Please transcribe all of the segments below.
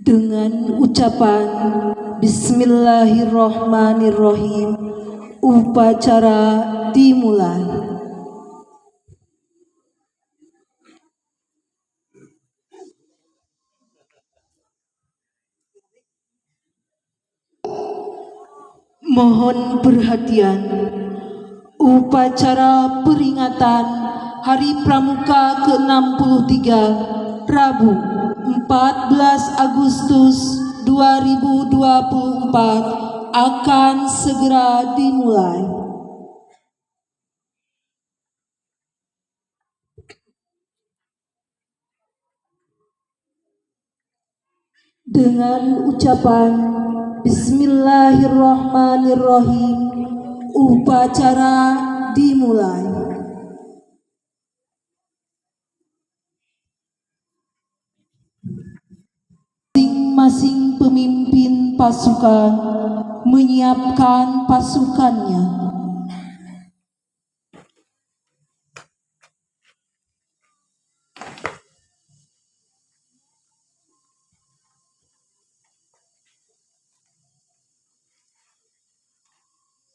Dengan ucapan Bismillahirrohmanirrohim, upacara dimulai. Mohon perhatian. Upacara peringatan Hari Pramuka ke-63 Rabu 14 Agustus 2024 akan segera dimulai. Dengan ucapan Bismillahirrohmanirrohim, upacara dimulai. Masing-masing pemimpin pasukan menyiapkan pasukannya.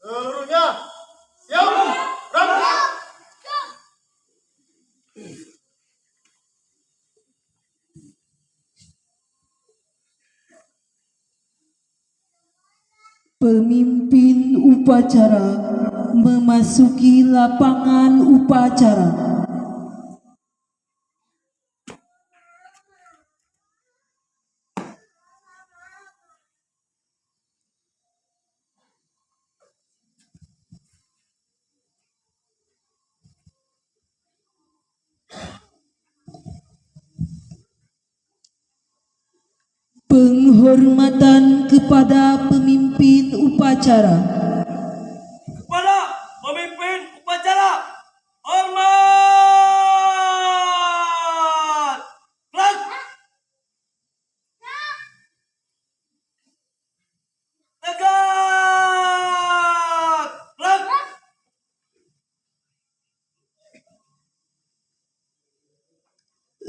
Seluruhnya siap berangkat. Pemimpin upacara memasuki lapangan upacara. Penghormatan kepada pemimpin upacara. Kepada pemimpin upacara, hormat. Berangkat. Tegak. Berangkat.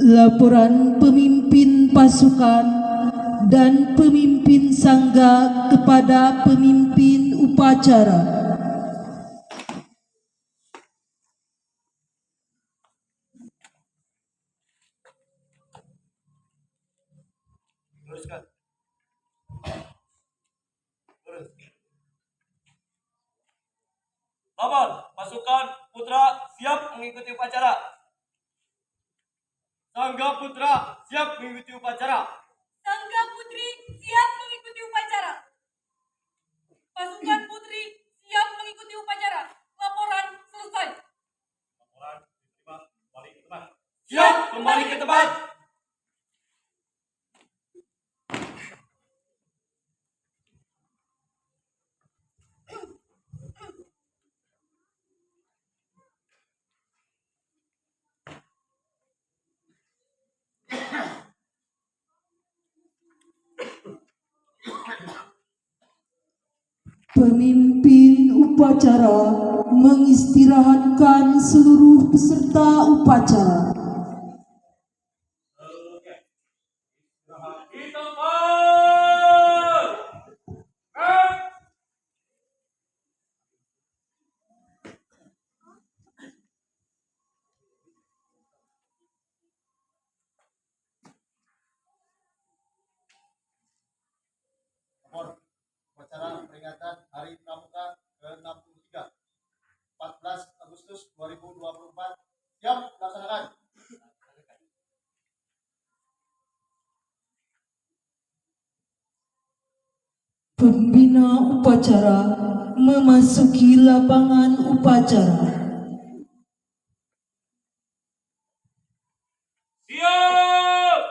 Laporan pemimpin pasukan dan pemimpin sangga kepada pemimpin upacara. Teruskan. Terus. Lapor, pasukan putra siap mengikuti upacara. Sangga putra siap mengikuti upacara. Sangga putri siap mengikuti upacara. Pasukan putri siap mengikuti upacara. Laporan selesai. Laporan diterima, kembali ke tempat. Siap kembali ke tempat. Pemimpin upacara mengistirahatkan seluruh peserta upacara. Di tempat. Upacara peringatan Hari Pramuka ke-63 14 Agustus 2024 siap dilaksanakan. Pembina upacara memasuki lapangan upacara. Siap.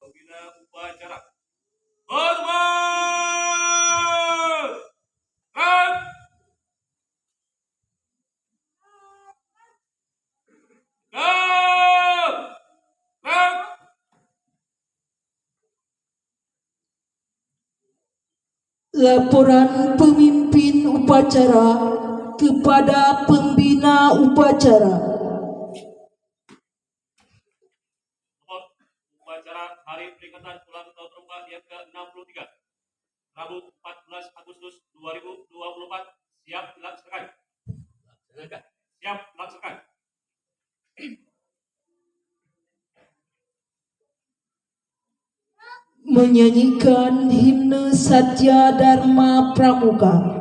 Pembina upacara, hormat. Laporan pemimpin upacara kepada pembina upacara. Nomor upacara Hari Peringatan Ulang Tahun Pramuka yang ke-63, Rabu 14 Agustus 2024, siap dilaksanakan. Siap dilaksanakan. Menyanyikan himne Satya Dharma Pramuka.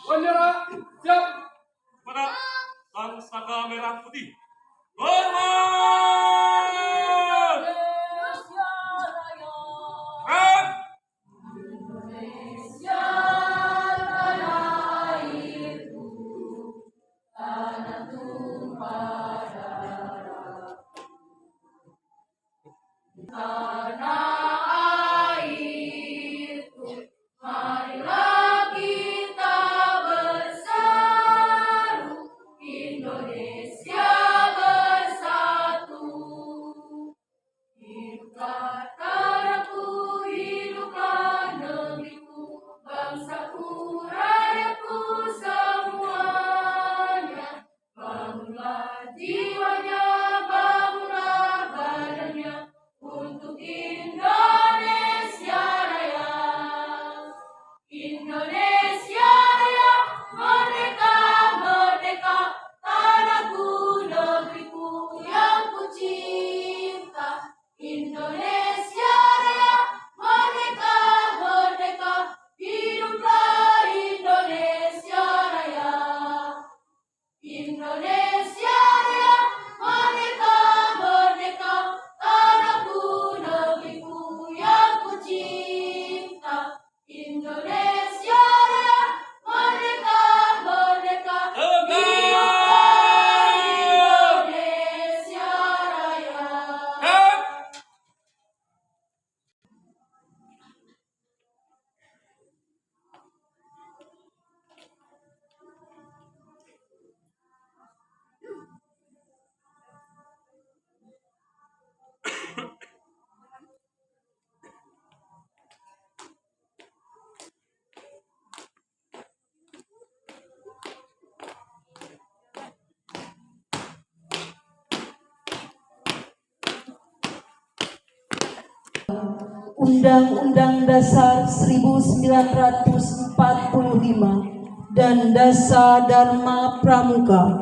Bendera siap. Kepada Sang Saka Merah Putih. Hormat. Indonesia Raya. Keren. Indonesia tanah airku, tanah tumpah darah. Tanah airku, marilah kita bersatu, Indonesia bersatu. Undang-Undang Dasar 1945 dan Dasar Dharma Pramuka.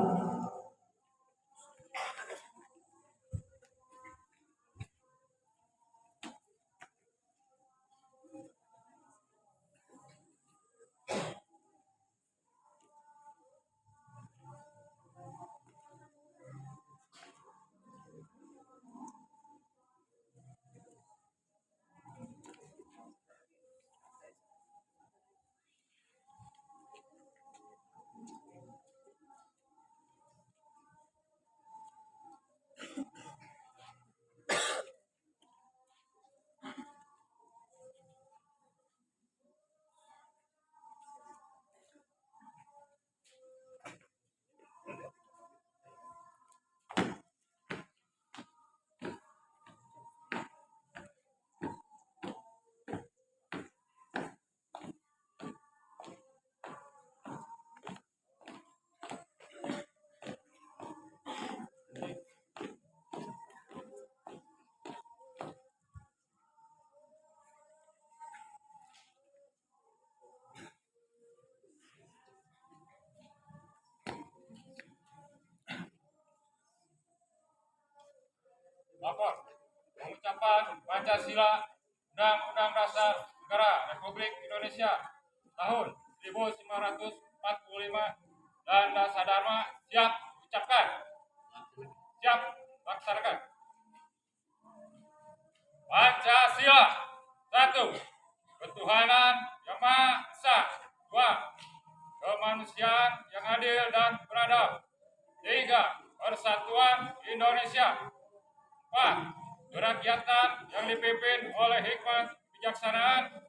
Lapor pengucapan Pancasila Undang-Undang Dasar Negara Republik Indonesia tahun 1945 dan Dasar Dharma siap ucapkan. Siap laksanakan. Pancasila 1. Ketuhanan Yang Maha Esa. 2. Kemanusiaan yang adil dan beradab. 3. Persatuan Indonesia. 4. Kerakyatan yang dipimpin oleh hikmat kebijaksanaan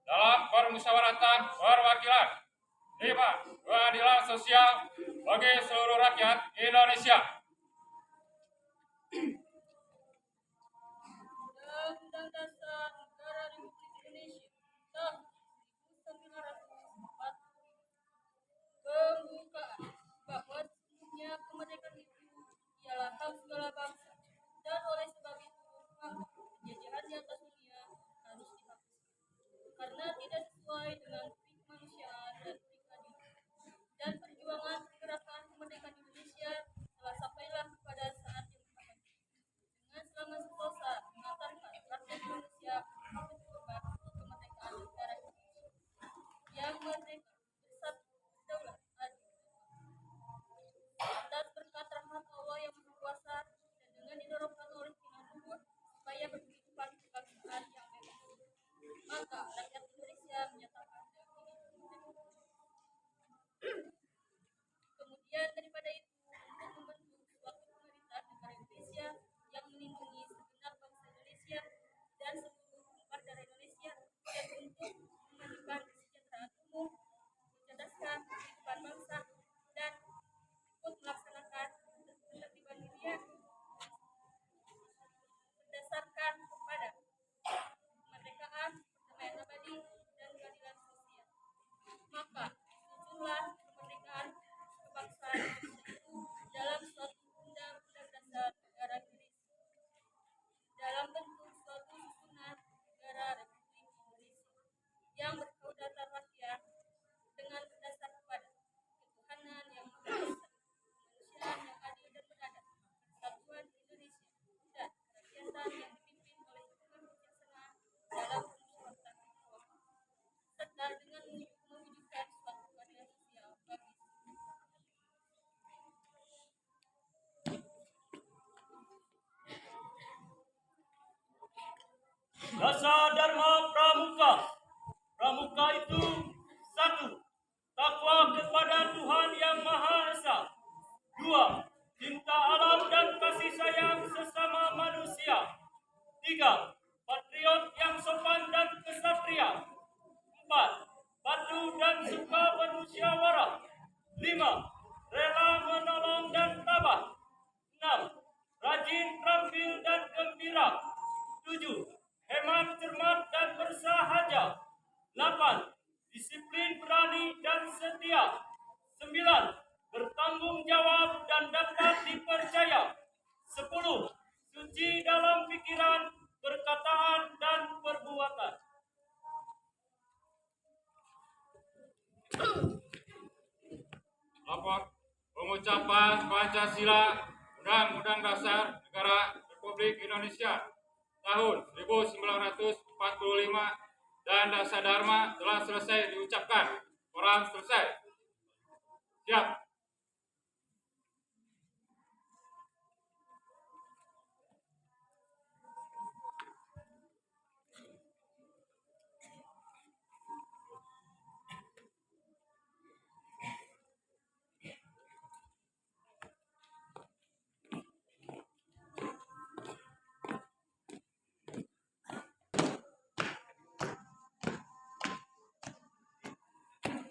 dalam permusyawaratan perwakilan. 5. Keadilan sosial bagi seluruh rakyat Indonesia. Undang-Undang Dasar Negara Republik Indonesia tahun 1945. Pembukaan bahwa sesungguhnya kemerdekaan itu ialah hak segala bangsa, dan oleh sebab itu maka penjajahan di atas dunia harus dihapuskan karena tidak sesuai dengan kemanusiaan dan keadilan. Dan perjuangan pergerakan kemerdekaan Indonesia telah sampailah kepada saat yang tepat dengan selama sentosa mengantarkan rakyat Indonesia untuk berkorban untuk kemerdekaan negara Indonesia yang merdeka, bersatu, berdaulat, adil, atas berkat rahmat Allah yang Maha Kuasa dan dengan didorongkan oleh iman luhur supaya berkehidupan kebangsaan yang bebas. Maka rakyat Indonesia menyatakan kemudian daripada itu untuk membentuk suatu pemerintahan negara Indonesia yang melindungi segenap bangsa Indonesia dan seluruh umat darah Indonesia dan untuk memajukan kesejahteraan umum, mencerdaskan kehidupan bangsa dan ikut melaksanakan ketertiban dunia berdasarkan kepada kemerdekaan, perdamaian abadi, dan keadilan sosial. Maka susunlah kemerdekaan kebangsaan itu dalam suatu undang-undang dasar negara Indonesia dalam bentuk suatu susunan negara Republik Indonesia yang berkedaulatan rakyat dengan berdasar pada ketuhanan yang Maha Esa, kemanusiaan yang adil dan beradab, persatuan Indonesia, dan kerakyatan yang dipimpin oleh hikmat kebijaksanaan dalam permusyawaratan perwakilan, serta dengan mewujudkan suatu keadilan sosial bagi Dasar Dharma Pramuka. Pramuka itu 1. Takwa kepada Tuhan Yang Maha Esa. 2. Cinta alam dan kasih sayang sesama manusia. 3. Patriot yang sopan dan kesatria. 4. Patuh dan suka bermusyawarah. 5. Rela menolong dan tabah. 6. Rajin, terampil dan gembira. 7. Hemat, cermat dan bersahaja. 8. Disiplin, berani dan setia. 9. Bertanggung jawab dan dapat dipercaya. 10. Suci dalam pikiran, perkataan dan perbuatan. Lapor pengucapan Pancasila Undang-Undang Dasar Negara Republik Indonesia tahun 1945 dan Dasar Dharma telah selesai diucapkan. Orang selesai. Siap.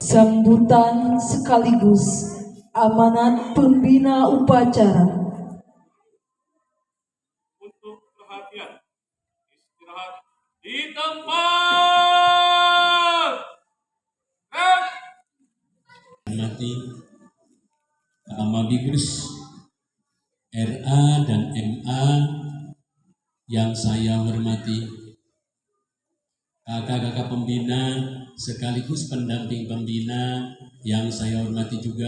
Sambutan sekaligus amanat pembina upacara. Untuk perhatian, istirahat di tempat. Hormati Kamabigus RA dan MA yang saya hormati, kakak-kakak pembina sekaligus pendamping pembina yang saya hormati juga,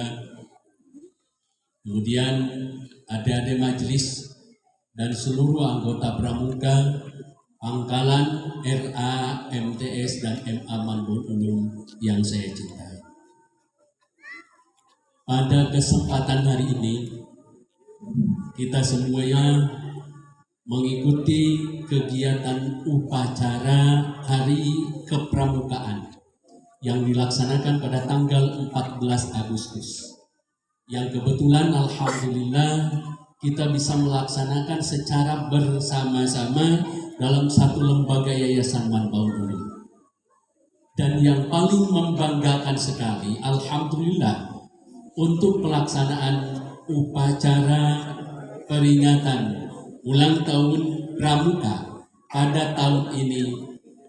kemudian adik-adik majelis dan seluruh anggota pramuka Pangkalan RA, MTS dan MA Manbun Umum yang saya cintai. Pada kesempatan hari ini kita semuanya mengikuti kegiatan upacara Hari Kepramukaan yang dilaksanakan pada tanggal 14 Agustus. Yang kebetulan alhamdulillah kita bisa melaksanakan secara bersama-sama dalam satu lembaga Yayasan Manbaun Umum. Dan yang paling membanggakan sekali, alhamdulillah, untuk pelaksanaan upacara peringatan ulang tahun Pramuka pada tahun ini,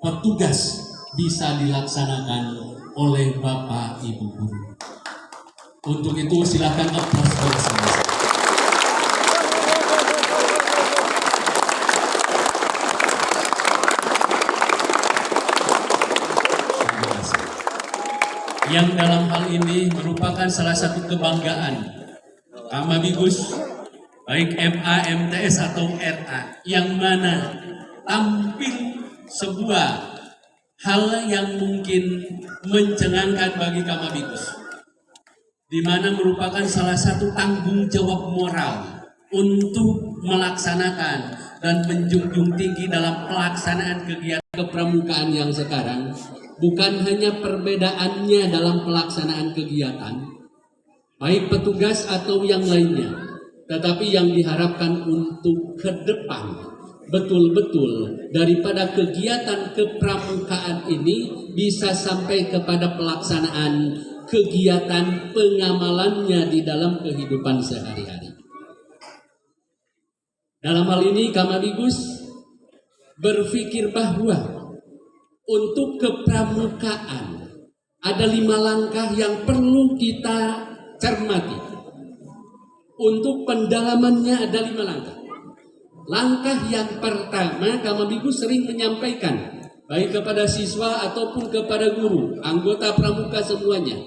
petugas bisa dilaksanakan oleh Bapak Ibu Guru. Untuk itu silakan aplaus bersama. Yang dalam hal ini merupakan salah satu kebanggaan Kamabigus baik MA, MTS atau RA, yang mana tampil sebuah hal yang mungkin mencengangkan bagi Kamabigus, di mana merupakan salah satu tanggung jawab moral untuk melaksanakan dan menjunjung tinggi dalam pelaksanaan kegiatan kepramukaan yang sekarang. Bukan hanya perbedaannya dalam pelaksanaan kegiatan, baik petugas atau yang lainnya, tetapi yang diharapkan untuk ke depan betul-betul daripada kegiatan kepramukaan ini bisa sampai kepada pelaksanaan kegiatan pengamalannya di dalam kehidupan sehari-hari. Dalam hal ini Kamabigus berpikir bahwa untuk kepramukaan ada 5 langkah yang perlu kita cermati. Untuk pendalamannya ada 5 langkah. Langkah yang pertama, Kamabigus sering menyampaikan baik kepada siswa ataupun kepada guru, anggota pramuka semuanya.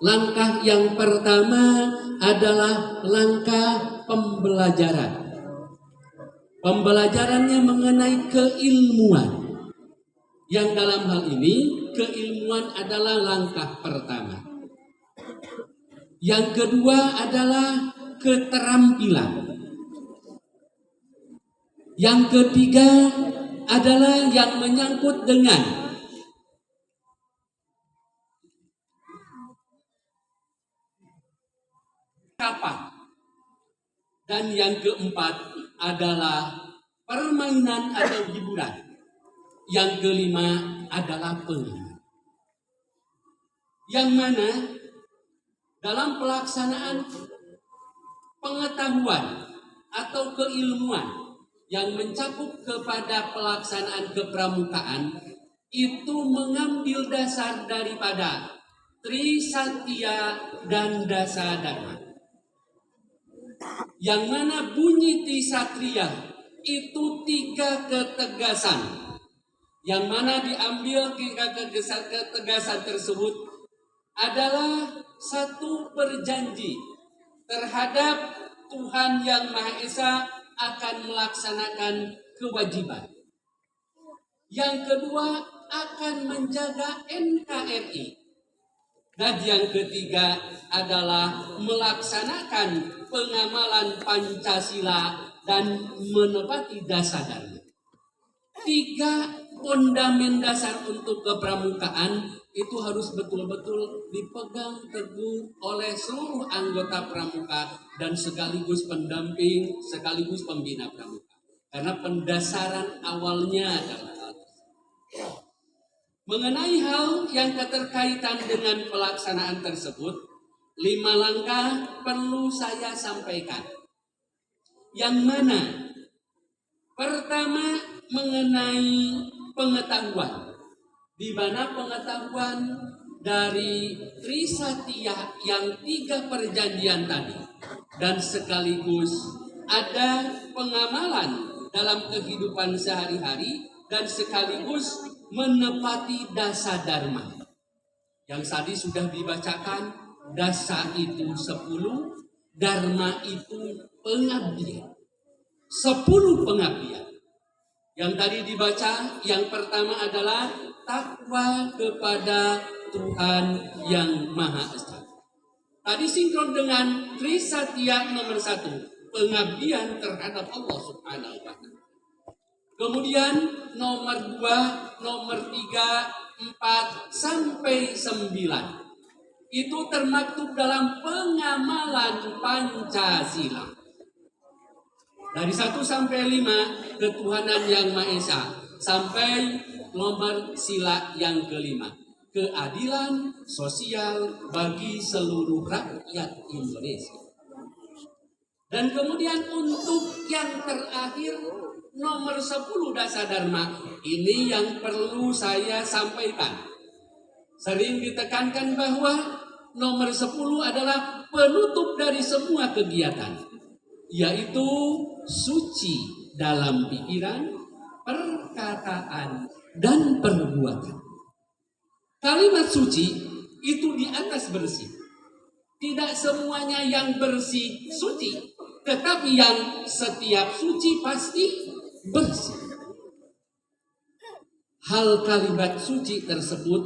Langkah yang pertama adalah langkah pembelajaran. Pembelajarannya mengenai keilmuan. Yang dalam hal ini keilmuan adalah langkah pertama. Yang kedua adalah keterampilan. Yang ketiga adalah yang menyangkut dengan kapan. Dan yang keempat adalah permainan atau hiburan. Yang kelima adalah pengalaman. Yang mana dalam pelaksanaan pengetahuan atau keilmuan yang mencakup kepada pelaksanaan kepramukaan itu mengambil dasar daripada Trisatya dan Dasa Dharma. Yang mana bunyi Trisatya itu 3 ketegasan. Yang mana diambil 3 ketegasan tersebut adalah satu berjanji terhadap Tuhan Yang Maha Esa akan melaksanakan kewajiban. Yang kedua akan menjaga NKRI. Dan yang ketiga adalah melaksanakan pengamalan Pancasila dan menepati dasar-dasarnya. 3 fondamen dasar untuk kepramukaan itu harus betul-betul dipegang teguh oleh seluruh anggota pramuka dan sekaligus pendamping, sekaligus pembina pramuka. Karena pendasaran awalnya adalah mengenai hal yang keterkaitan dengan pelaksanaan tersebut, 5 langkah perlu saya sampaikan. Yang mana? Pertama, mengenai pengetahuan. Di mana pengetahuan dari Trisatya yang 3 perjanjian tadi. Dan sekaligus ada pengamalan dalam kehidupan sehari-hari dan sekaligus menepati dasa dharma. Yang tadi sudah dibacakan, dasa itu 10, dharma itu pengabdian. 10 pengabdian. Yang tadi dibaca, yang pertama adalah takwa kepada Tuhan Yang Maha Esa. Tadi sinkron dengan Trisatya nomor 1, pengabdian terhadap Allah Subhanahu wa Ta'ala. Kemudian nomor 2, nomor 3, 4 sampai 9 itu termaktub dalam pengamalan Pancasila. Dari 1 sampai 5 ketuhanan Yang Maha Esa sampai nomor sila yang kelima, keadilan sosial bagi seluruh rakyat Indonesia. Dan kemudian untuk yang terakhir nomor 10 dasa dharma, ini yang perlu saya sampaikan. Sering ditekankan bahwa nomor 10 adalah penutup dari semua kegiatan, yaitu suci dalam pikiran, perkataan, dan perbuatan. Kalimat suci itu di atas bersih. Tidak semuanya yang bersih suci, tetapi yang setiap suci pasti bersih. Hal kalimat suci tersebut,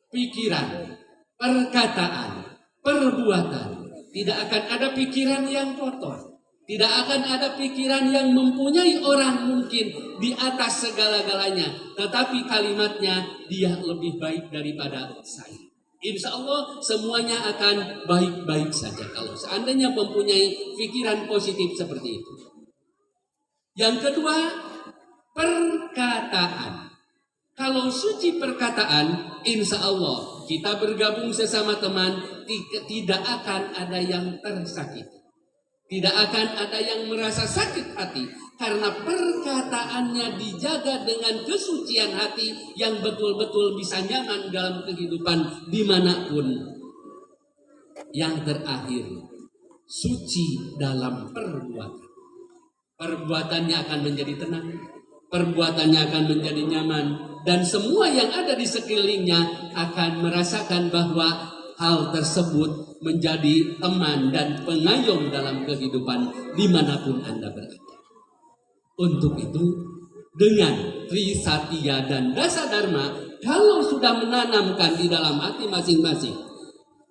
pikiran, perkataan, perbuatan. Tidak akan ada pikiran yang kotor. Tidak akan ada pikiran yang mempunyai orang mungkin di atas segala-galanya. Tetapi kalimatnya, dia lebih baik daripada saya. Insya Allah semuanya akan baik-baik saja kalau seandainya mempunyai pikiran positif seperti itu. Yang kedua, perkataan. Kalau suci perkataan, insya Allah kita bergabung sesama teman, tidak akan ada yang tersakiti. Tidak akan ada yang merasa sakit hati, karena perkataannya dijaga dengan kesucian hati yang betul-betul bisa nyaman dalam kehidupan dimanapun. Yang terakhir, suci dalam perbuatan. Perbuatannya akan menjadi tenang, perbuatannya akan menjadi nyaman, dan semua yang ada di sekelilingnya akan merasakan bahwa hal tersebut menjadi teman dan pengayom dalam kehidupan dimanapun Anda berada. Untuk itu, dengan Trisatya dan Dasa Dharma, kalau sudah menanamkan di dalam hati masing-masing,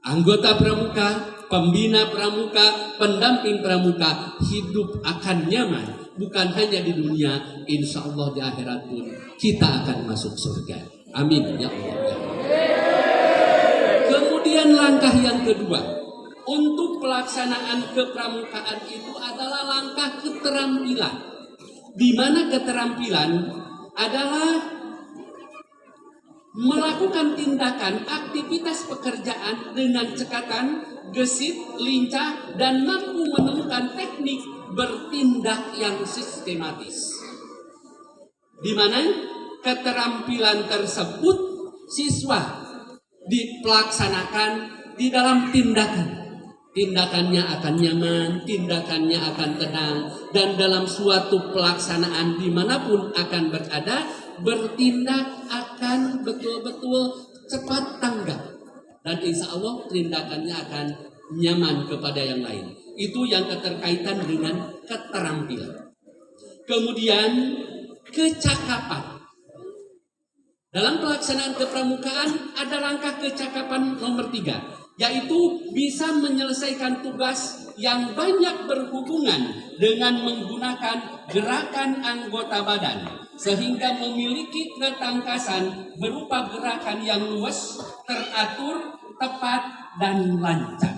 anggota pramuka, pembina pramuka, pendamping pramuka, hidup akan nyaman. Bukan hanya di dunia, insya Allah di akhirat pun kita akan masuk surga. Amin ya Allah. Kemudian langkah yang kedua untuk pelaksanaan kepramukaan itu adalah langkah keterampilan, di mana keterampilan adalah melakukan tindakan aktivitas pekerjaan dengan cekatan, gesit, lincah, dan mampu menemukan teknik bertindak yang sistematis. Di mana keterampilan tersebut siswa dipelaksanakan di dalam tindakan. tindakannya akan nyaman, tindakannya akan tenang, dan dalam suatu pelaksanaan dimanapun akan berada, bertindak akan betul-betul cepat tanggap, dan insya Allah tindakannya akan nyaman kepada yang lain. Itu yang keterkaitan dengan keterampilan. Kemudian kecakapan. Dalam pelaksanaan kepramukaan ada langkah kecakapan nomor 3, yaitu bisa menyelesaikan tugas yang banyak berhubungan dengan menggunakan gerakan anggota badan, sehingga memiliki ketangkasan berupa gerakan yang luas, teratur, tepat, dan lancar.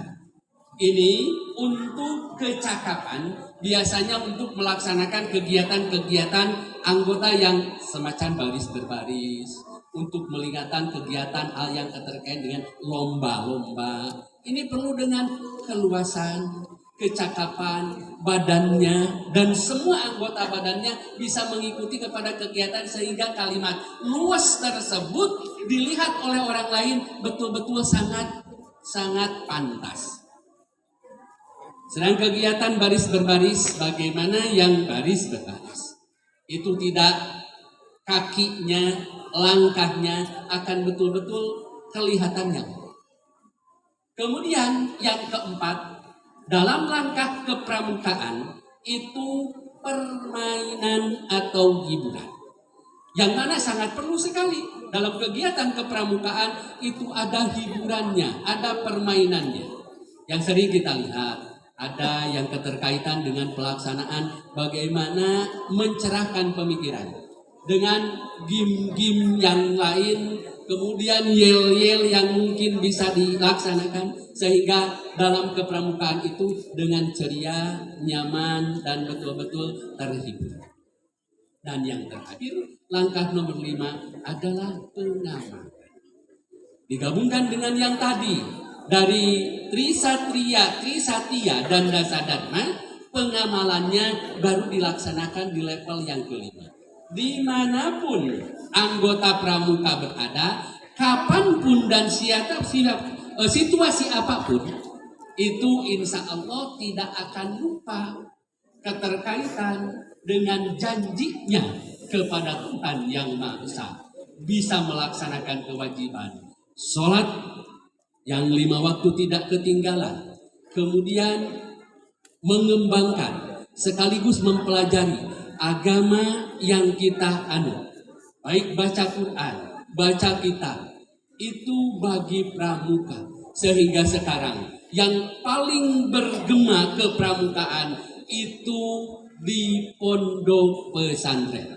Ini untuk kecakapan, biasanya untuk melaksanakan kegiatan-kegiatan anggota yang semacam baris berbaris, untuk melihatkan kegiatan hal yang terkait dengan lomba-lomba. Ini perlu dengan keluasan, kecakapan badannya, dan semua anggota badannya bisa mengikuti kepada kegiatan, sehingga kalimat luas tersebut dilihat oleh orang lain betul-betul sangat pantas. Sedang kegiatan baris berbaris, bagaimana yang baris berbaris? Itu tidak kakinya, langkahnya akan betul-betul kelihatannya. Kemudian yang keempat, dalam langkah kepramukaan itu permainan atau hiburan, yang mana sangat perlu sekali dalam kegiatan kepramukaan. Itu ada hiburannya, ada permainannya. Yang sering kita lihat, ada yang keterkaitan dengan pelaksanaan bagaimana mencerahkan pemikiran dengan game-game yang lain, kemudian yel-yel yang mungkin bisa dilaksanakan, sehingga dalam kepramukaan itu dengan ceria, nyaman, dan betul-betul terhibur. Dan yang terakhir, langkah nomor 5 adalah pengaman. Digabungkan dengan yang tadi, dari Trisatria, Trisatya, dan Dasadharma, pengamalannya baru dilaksanakan di level yang kelima. Dimanapun anggota pramuka berada, kapanpun dan situasi apapun, itu insya Allah tidak akan lupa keterkaitan dengan janjinya kepada Tuhan Yang Maha Esa, bisa melaksanakan kewajiban sholat yang 5 waktu tidak ketinggalan, kemudian mengembangkan sekaligus mempelajari agama yang kita anut, baik baca Quran, baca kitab, itu bagi pramuka. Sehingga sekarang yang paling bergema kepramukaan itu di pondok pesantren.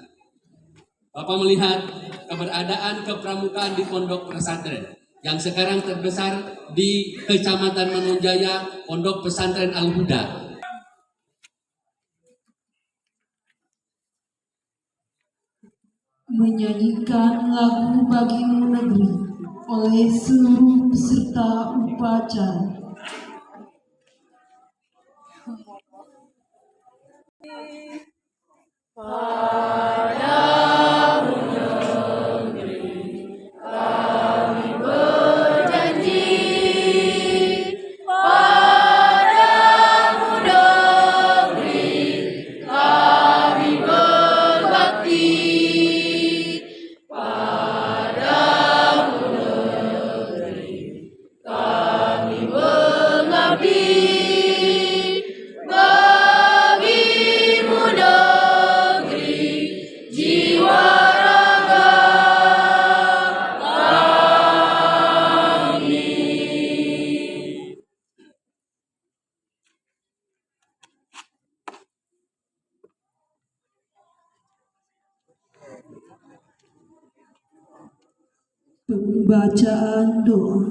Bapak melihat keberadaan kepramukaan di pondok pesantren yang sekarang terbesar di Kecamatan Manonjaya, Pondok Pesantren Al-Huda. Menyanyikan lagu Bagimu Negeri oleh seluruh peserta upacara. Pembacaan doa.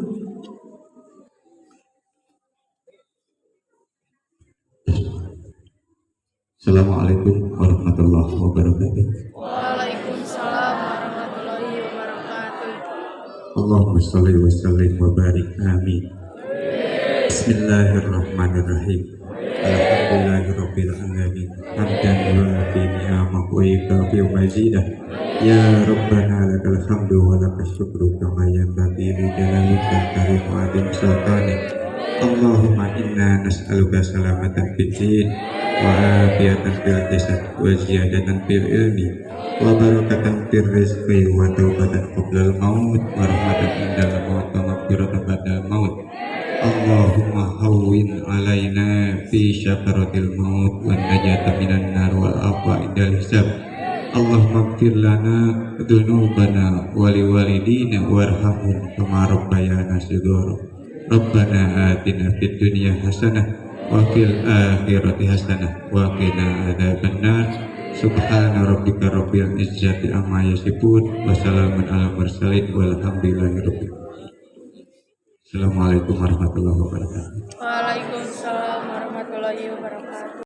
Assalamualaikum warahmatullahi wabarakatuh. Waalaikumsalam warahmatullahi wabarakatuh. Allahumma sholli wa sallim wa barik. Amin. Bismillahirrahmanirrahim. Alhamdulillahirabbil alamin. Hamdan wa ni'amahu wa yukafi mazidah. Ya Rabbana lakal hamdu wa lakal syukru kama yanbaghi li jalalika karim wa adim sultanik. Allahumma inna nas'aluka salamatan fid din wa afiyatan fil jasad wa ziyadatan fil ilmi wa barakatan fil rizqi wa taubatan qablal maut wa rahmatan indal maut wa maghfiratan ba'dal maut. Allahumma hawwin alaina fi syakaratil maut wa najata minan nar wal afwa indal hisab. Allahumma ighfir lana dzunubana wa liwalidina warhamhum kama rabbayana shighara. Rabbana atina fid dunya hasanah wa fil akhirati hasanah wa qina adzabannar. Subhana rabbika rabbil izzati amma yasifun wa salamun alal mursalin walhamdulillahi rabbil alamin. Assalamualaikum warahmatullahi wabarakatuh. Waalaikumsalam warahmatullahi wabarakatuh.